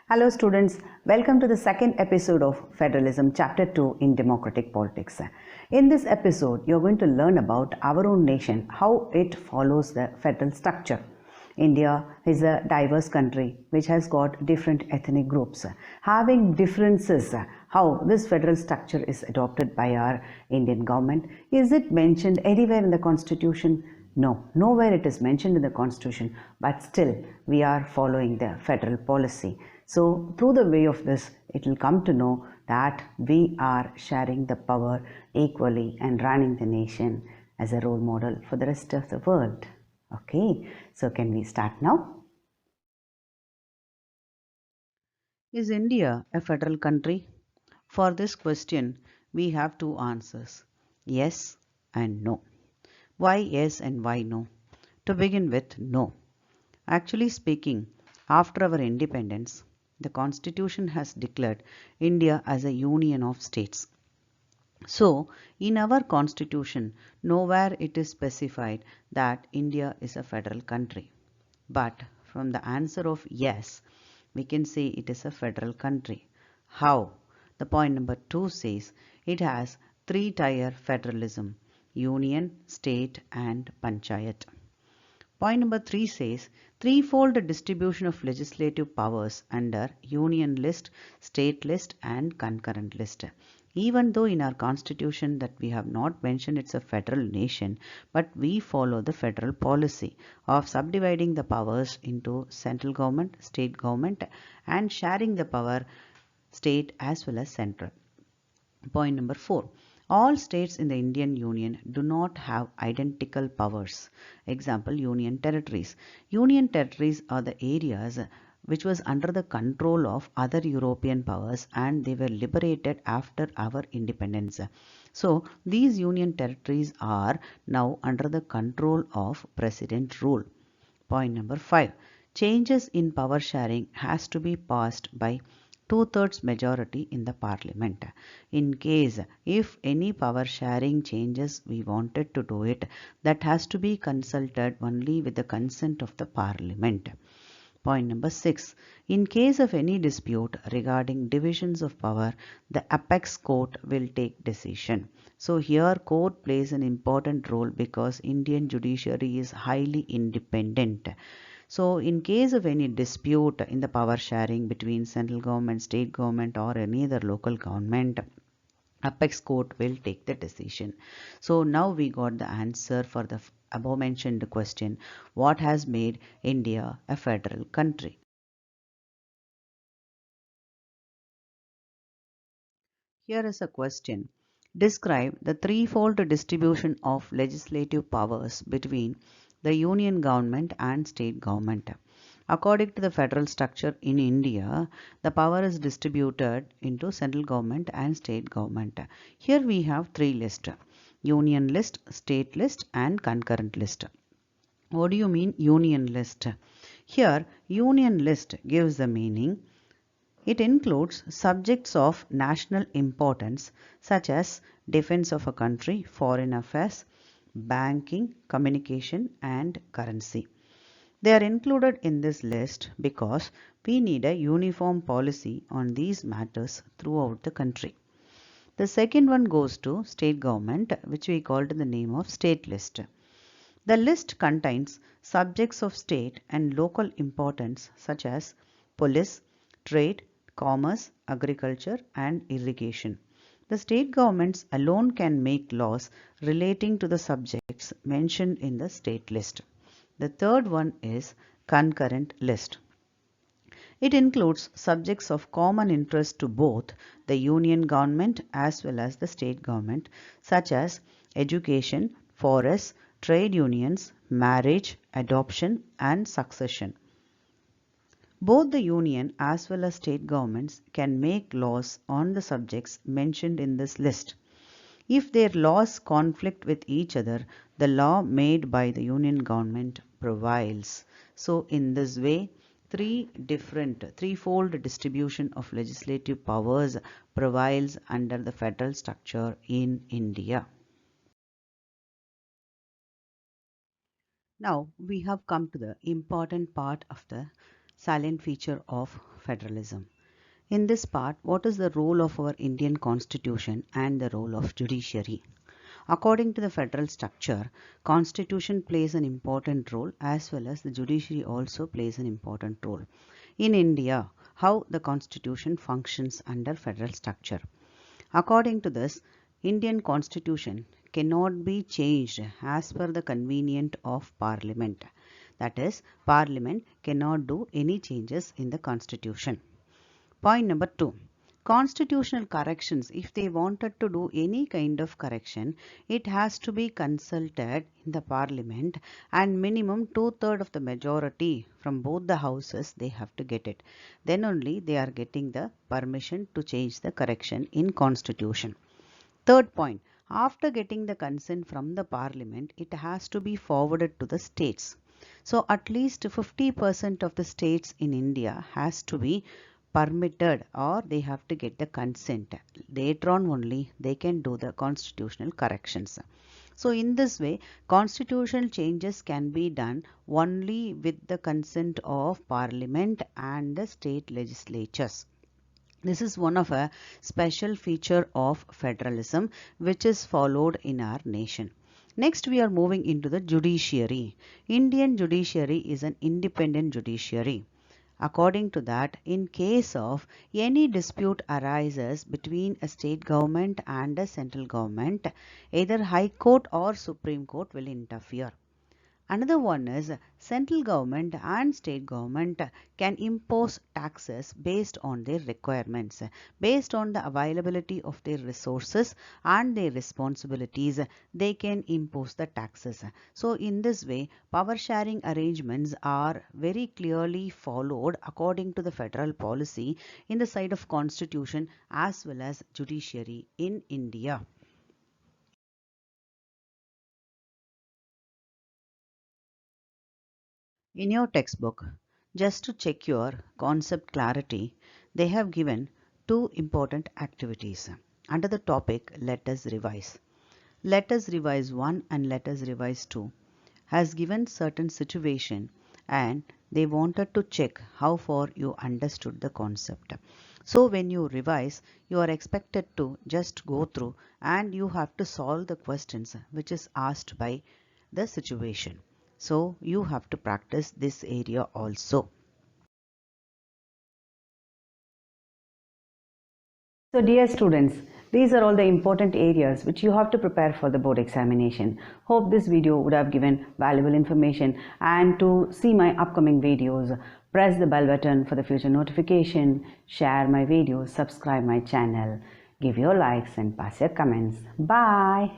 Hello students, welcome to the second episode of Federalism Chapter 2 in Democratic Politics. In this episode, you're going to learn about our own nation, how it follows the federal structure. India is a diverse country which has got different ethnic groups. Having differences, how this federal structure is adopted by our Indian government. Is it mentioned anywhere in the Constitution? No, nowhere it is mentioned in the Constitution, but still we are following the federal policy. So through the way of this, it will come to know that we are sharing the power equally and running the nation as a role model for the rest of the world. Okay, so can we start now? Is India a federal country? For this question, we have two answers, yes and no. Why yes and why no? To begin with, no. Actually speaking, after our independence, the Constitution has declared India as a union of states. So, in our Constitution, nowhere it is specified that India is a federal country. But from the answer of yes, we can say it is a federal country. How? The point number 2 says it has three-tier federalism, union, state and panchayat. Point number 3 says threefold distribution of legislative powers under union list, state list and concurrent list. Even though in our constitution that we have not mentioned it's a federal nation, but we follow the federal policy of subdividing the powers into central government, state government and sharing the power state as well as central. Point number 4. All states in the Indian Union do not have identical powers. Example, Union Territories. Union Territories are the areas which was under the control of other European powers and they were liberated after our independence. So, these Union Territories are now under the control of President rule. Point number 5. Changes in power sharing has to be passed by two-thirds majority in the parliament. In case if any power sharing changes we wanted to do it, that has to be consulted only with the consent of the parliament. Point number 6. In case of any dispute regarding divisions of power, the apex court will take decision. So here court plays an important role because Indian judiciary is highly independent. So in case of any dispute in the power sharing between central government, state government or any other local government, apex court will take the decision. So now we got the answer for the above mentioned question, what has made India a federal country? Here is a question. Describe the threefold distribution of legislative powers between the union government and state government. According to the federal structure in India, the power is distributed into central government and state government. Here we have three lists, union list, state list and concurrent list. What do you mean union list? Here union list gives the meaning. It includes subjects of national importance such as defense of a country, foreign affairs, banking, communication and currency. They are included in this list because we need a uniform policy on these matters throughout the country. The second one goes to state government, which we called in the name of state list. The list contains subjects of state and local importance such as police, trade, commerce, agriculture and irrigation. The state governments alone can make laws relating to the subjects mentioned in the state list. The third one is concurrent list. It includes subjects of common interest to both the union government as well as the state government such as education, forests, trade unions, marriage, adoption and succession. Both the union as well as state governments can make laws on the subjects mentioned in this list. If their laws conflict with each other, the law made by the union government prevails. So in this way, threefold distribution of legislative powers prevails under the federal structure in India. Now we have come to the important part of the salient feature of federalism. In this part, what is the role of our Indian Constitution and the role of judiciary? According to the federal structure, Constitution plays an important role as well as the judiciary also plays an important role. In India, how the Constitution functions under federal structure. According to this, Indian Constitution cannot be changed as per the convenience of Parliament. That is, Parliament cannot do any changes in the Constitution. Point number 2. Constitutional corrections, if they wanted to do any kind of correction, it has to be consulted in the Parliament and minimum 2/3 of the majority from both the houses they have to get it. Then only they are getting the permission to change the correction in Constitution. Third point, after getting the consent from the Parliament, it has to be forwarded to the states. So at least 50% of the states in India has to be permitted or they have to get the consent. Later on only they can do the constitutional corrections. So in this way, constitutional changes can be done only with the consent of Parliament and the state legislatures. This is one of a special feature of federalism which is followed in our nation. Next, we are moving into the judiciary. Indian judiciary is an independent judiciary. According to that, in case of any dispute arises between a state government and a central government, either High Court or Supreme Court will interfere. Another one is central government and state government can impose taxes based on their requirements, based on the availability of their resources and their responsibilities. They can impose the taxes. So in this way, power sharing arrangements are very clearly followed according to the federal policy in the side of constitution as well as judiciary in India. In your textbook, just to check your concept clarity, they have given two important activities. Under the topic, let us revise. Let us revise 1 and let us revise 2 has given certain situation and they wanted to check how far you understood the concept. So when you revise, you are expected to just go through and you have to solve the questions which is asked by the situation. So you have to practice this area also. So dear students, these are all the important areas which you have to prepare for the board examination. Hope this video would have given valuable information, and to see my upcoming videos, press the bell button for the future notification, share my videos, subscribe my channel, give your likes and pass your comments. Bye.